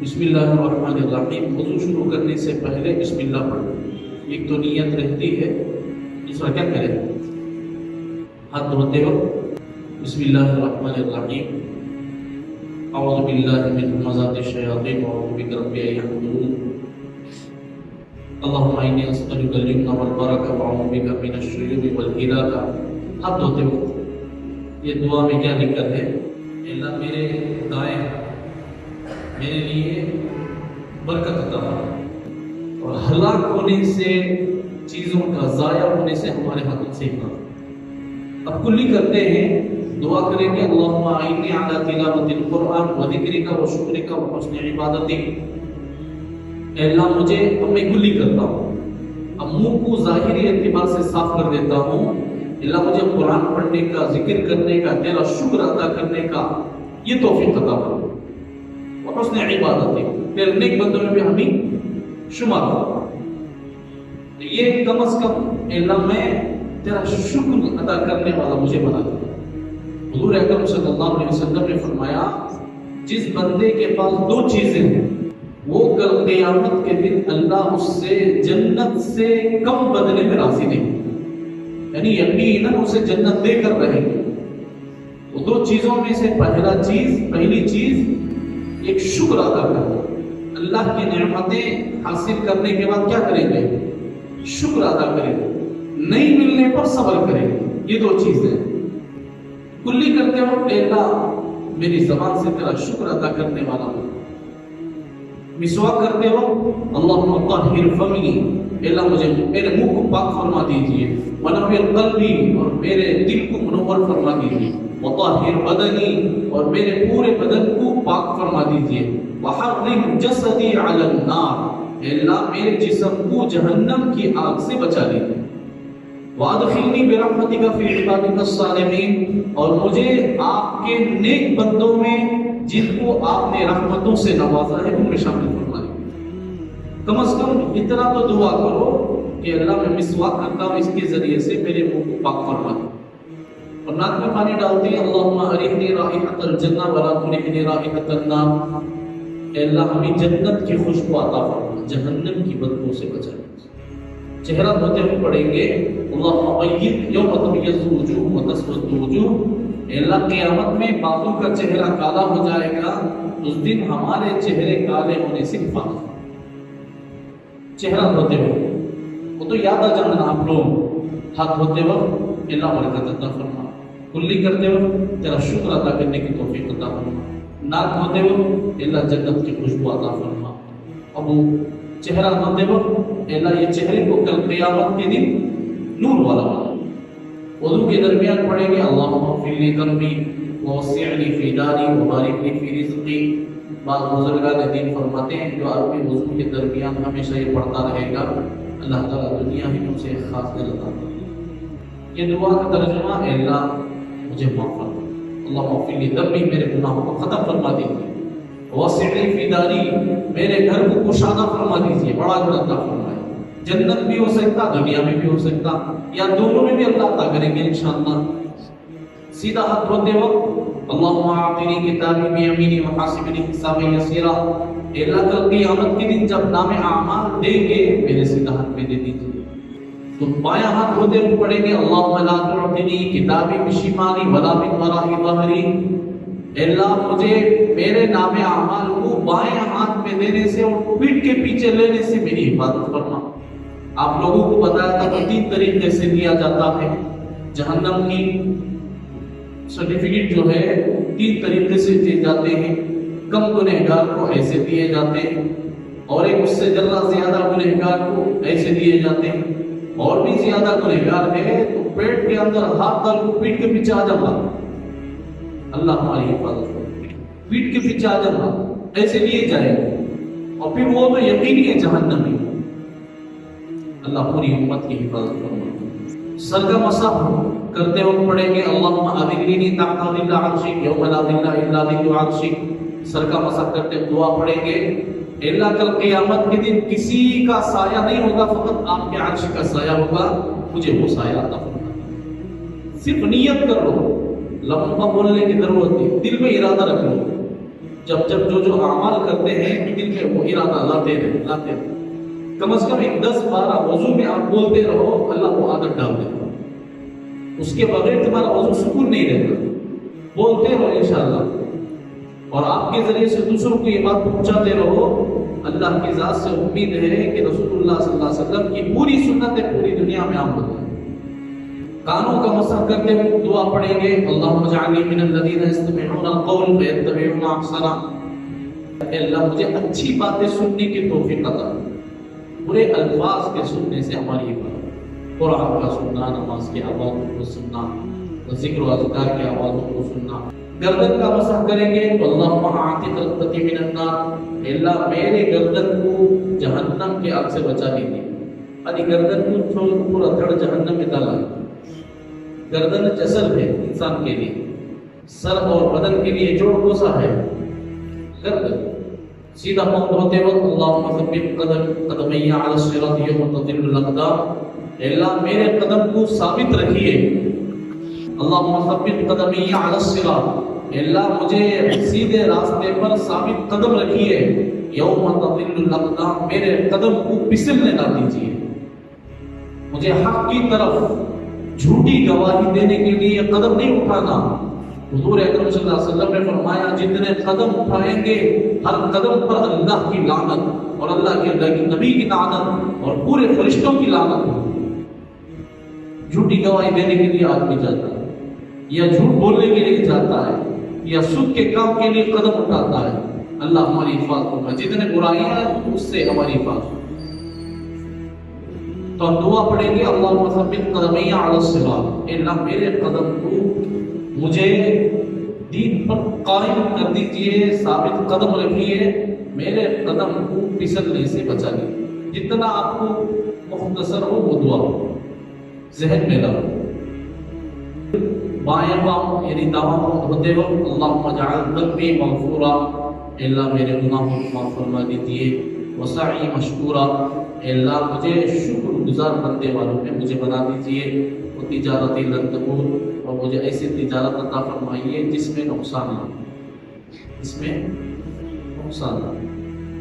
بسم اللہ الرحمن الرحیم. وضو شروع کرنے سے پہلے بسم اللہ پڑھیں. ایک تو نیت رہتی ہے، دوسرا کیا کریں؟ ہاتھ دھوتے وقت بسم اللہ الرحمن الرحیم، اعوذ باللہ من همزات الشیاطین واعوذ بک رب ان یحضرون، اللہم انی اسألک اليمن والبرکۃ واعوذ بک من الشرور والہلاکہ. ہاتھ دھوتے وقت یہ دعا میں کیا لکھت ہے؟ اللہ میرے دائیں میرے لیے برکت عطا فرما اور ہلاک ہونے سے، چیزوں کا ضائع ہونے سے ہمارے ہاتھوں سے حفاظت. اب کلی کرتے ہیں، دعا کریں گے اللہم اعنی علی تلاوت القرآن و ذکرک و شکرک و حسن عبادتک. اے اللہ مجھے، اب میں کلی کرتا ہوں، اب منہ کو ظاہری اعتبار سے صاف کر دیتا ہوں. اللہ مجھے قرآن پڑھنے کا، ذکر کرنے کا، تیرا شکر ادا کرنے کا یہ توفیق عطا فرما اور حسن عبادت ہے، تیرے نیک بندوں میں بھی ہمیں شمار کرو. یہ کم از کم اللہ میں تیرا شکر ادا کرنے والا مجھے بنا دے. حضور اکرم صلی اللہ علیہ وسلم نے فرمایا جس بندے کے پاس دو چیزیں ہیں وہ کل قیامت کے دن اللہ اس سے جنت سے کم بدلے میں راضی نہیں، یعنی یقیناً اسے جنت دے کر رہے گے. وہ دو چیزوں میں سے پہلی چیز ایک شکر ادا کرنا. اللہ کی نعمتیں حاصل کرنے کے بعد کیا کریں گے؟ شکر ادا کریں گے. نہیں ملنے پر صبر کریں گے. یہ دو چیزیں کلی کرتے ہو. اللہ میری زبان سے تیرا شکر ادا کرنے والا ہوں. مسواک کرتے ہو اللہم طہر فمی، اللہ مجھے میرے منہ کو پاک فرما دیجئے، ونور قلبی اور میرے دل کو منور فرما دیجئے، وطہر بدنی اور میرے پورے بدن کو پاک فرما دیجئے، وحرم جسدی علی النار، اللہ میرے جسم کو جہنم کی آگ سے بچا لیجئے، وادخلنی برحمتک فی عبادک الصالحین، اور مجھے آپ کے نیک بندوں میں جن کو آپ نے رحمتوں سے نوازا ہے ان میں شامل فرما لیجئے. کم از کم اتنا تو دعا کرو کہ اللہ میں مسواک کرتا ہوں، اس کے ذریعے سے میرے منہ کو پاک فرما دے. اور ناک میں پانی ڈالتے ہیں اللہم ارحنی رائحۃ الجنہ ولا ترحنی رائحۃ النار، اے اللہ ہمیں جنت کی خوشبو عطا فرما، جہنم کی بدبو سے بچا. چہرہ دھوتے ہوئے پڑھیں گے اللہم بیض یوم تبیض وجوہ وتسود وجوہ، اے اللہ قیامت میں بعضوں کا چہرہ کالا ہو جائے گا، اس دن ہمارے چہرے کالے ہونے سے حفاظت. چہرہ دھوتے ہوئے وہ تو یاد آ جانا آپ لوگ، ہاتھ دھوتے وقت اللہ برکت عطا فرما، کلی کرتے وقت تیرا شکر ادا کرنے کی توفیق عطا فرما، ناک دھوتے وقت اللہ جنت کی خوشبو عطا فرما. اب چہرہ دھوتے وقت اللہ یہ چہرے کو کل قیامت کے دن نور والا بنا. وضو کے درمیان پڑھیں گے اللہم اغفر لی ذنبی ووسع لی فی داری وبارک لی فی رزقی. بعض بزرگان دین فرماتے ہیں جو آدمی وضو کے درمیان ہمیشہ یہ پڑھتا رہے گا اللہ تعالیٰ دنیا ہی میں اسے خاص دل عطا کرے. یہ دعا کا ترجمہ ہے اللہ مجھے معاف فرما، اللہم اغفر لی ذنبی، میرے گناہوں کو ختم فرما دیجیے، ووسع لی فی داری، میرے گھر کو کشادہ فرما دیجیے، بڑا گھر عطا فرمائے. جنت بھی ہو سکتا، دنیا میں بھی ہو سکتا، یا دونوں میں بھی اللہ عطا کریں گے انشاءاللہ. سیدھا ہاتھ دھوتے وقت اللہم اعطنی کتابی بیمینی وحاسبنی حسابا یسیرا، اللہ کل قیامت کے دن جب نام اعمال دیں گے میرے سیدھا ہاتھ میں دے دیجیے. تو بایاں ہاتھ دھوتے ہوئے پڑھیں گے اللہم لا تعطنی کتابی بشمالی ولا من وراء ظہری، اللہ مجھے میرے نام اعمال کو بائیں ہاتھ میں دینے سے اور پیٹھ کے پیچھے لینے سے میری حفاظت فرما. آپ لوگوں کو بتایا تھا کہ 3 طریقے سے لیا جاتا ہے جہنم کی سرٹیفکیٹ جو ہے، 3 طریقے سے دیے جاتے ہیں. کم گنہگار کو ایسے دیے جاتے ہیں، اور ایک اس سے ذرا زیادہ گنہگار کو ایسے دیے جاتے ہیں، اور بھی زیادہ گنہگار ہے تو پیٹ کے اندر ہاتھ ڈال کو پیٹ کے پیچھے آ جانا، اللہ ہماری حفاظت کرے. پیٹ کے پیچھے آ جانا ایسے لیے جائے اور پھر وہ تو یقینی ہے جہنم میں. اللہ پوری امت کی حفاظت فرما. سر کا مسح کرتے وقت پڑھیں گے اللہم اذلنی تحت ظل عرشک یوم لا ظل الا ظل عرشک. سر کا مسح کرتے دعا پڑھیں گے اللہ کل قیامت کے دن کسی کا سایہ نہیں ہوگا، فقط آپ کے عرش کا سایہ ہوگا، مجھے وہ سایہ عطا فرما. صرف نیت کر لو، لمبا بولنے کی ضرورت نہیں، دل میں ارادہ رکھ لو جب جب جو اعمال کرتے ہیں دل میں وہ ارادہ لاتے رہے کم از کم 10-12 وضو میں آپ بولتے رہو، اللہ کو عادت ڈال دیتا، اس کے بغیر تمہارا وضو سکون نہیں رہتا، بولتے رہو انشاءاللہ، اور آپ کے ذریعے سے دوسروں کو یہ بات پہنچاتے رہو۔ اللہ کی ذات سے امید ہے کہ رسول اللہ صلی اللہ علیہ وسلم کی پوری سنتیں پوری دنیا میں عام ہو جائیں۔ کانوں کا مسح کرتے ہوئے دعا پڑھیں گے، اللہم اجعلنی من الذین یستمعون القول فیتبعون احسنہ، اے اللہ مجھے اچھی باتیں سننے کی توفیق عطا، برے الفاظ کے سننے سے ہماری حفاظت، قرآن کا سننا، نماز کی آوازوں کو سننا، ذکر و اذکار کی آوازوں کو سننا۔ گردن کا مسح کریں گے تو اللہم اعتق رقبتی من النار، اے اللہ میرے گردن کو جہنم کے آگ سے بچا لیجیے۔ ابھی گردن کو پورا دھڑ جہنم میں ڈالا، گردن جسل ہے انسان کے لیے، سر اور بدن کے لیے جوڑ کوسا ہے گردن۔ سیدھا پاؤں دھوتے وقت اللہم ثبت قدمی علی الصراط یوم تضل الاقدام، اے اللہ میرے قدم کو ثابت رکھیے، اللہم ثبت قدمی علی الصراط، اے اللہ مجھے سیدھے راستے پر ثابت قدم رکھیے، یوم تضل الاقدام، میرے قدم کو پھسلنے نہ دیجیے، مجھے حق کی طرف جھوٹی گواہی دینے کے لیے قدم نہیں اٹھانا۔ حضور اکرم صلی اللہ علیہ وسلم نے فرمایا جتنے قدم اٹھائیں گے ہر قدم پر اللہ کی لعنت اور اللہ کے نبی کی لعنت اور پورے فرشتوں کی لعنت ہوگی۔ جھوٹی گواہی دینے کے لیے آدمی جاتا ہے یا جھوٹ بولنے کے لیے جاتا ہے یا سود کے کام کے لیے قدم اٹھاتا ہے، اللہ ہماری حفاظت ہوگا، جتنے برائیاں ہیں اس سے ہماری حفاظت ہوگی۔ تو ہم دعا پڑھیں گے، اللہم ثبت قدمی علی الصراط، اے اللہ میرے قدم کو مجھے دین پر قائم کر دیجئے، ثابت قدم رکھیے، میرے قدم کو پھسلنے سے بچا لیجیے۔ جتنا آپ کو مختصر ہو وہ دعا ہو، ذہن میں لاؤ۔ بائیں پاؤں یعنی داواں پاؤں دھوتے وقت اللہم اجعل ذنبی مغفورا، اے اللہ میرے گناہوں کو معاف فرما دیجیے، وسعی مشکورا، اے اللہ مجھے شکر گزار بندے والوں میں مجھے بنا دیجیے، وہ تجارتی لن تبور، اور مجھے ایسی تجارت عطا فرمائیے جس میں نقصان نہ ہو، جس میں نقصان نہ ہو۔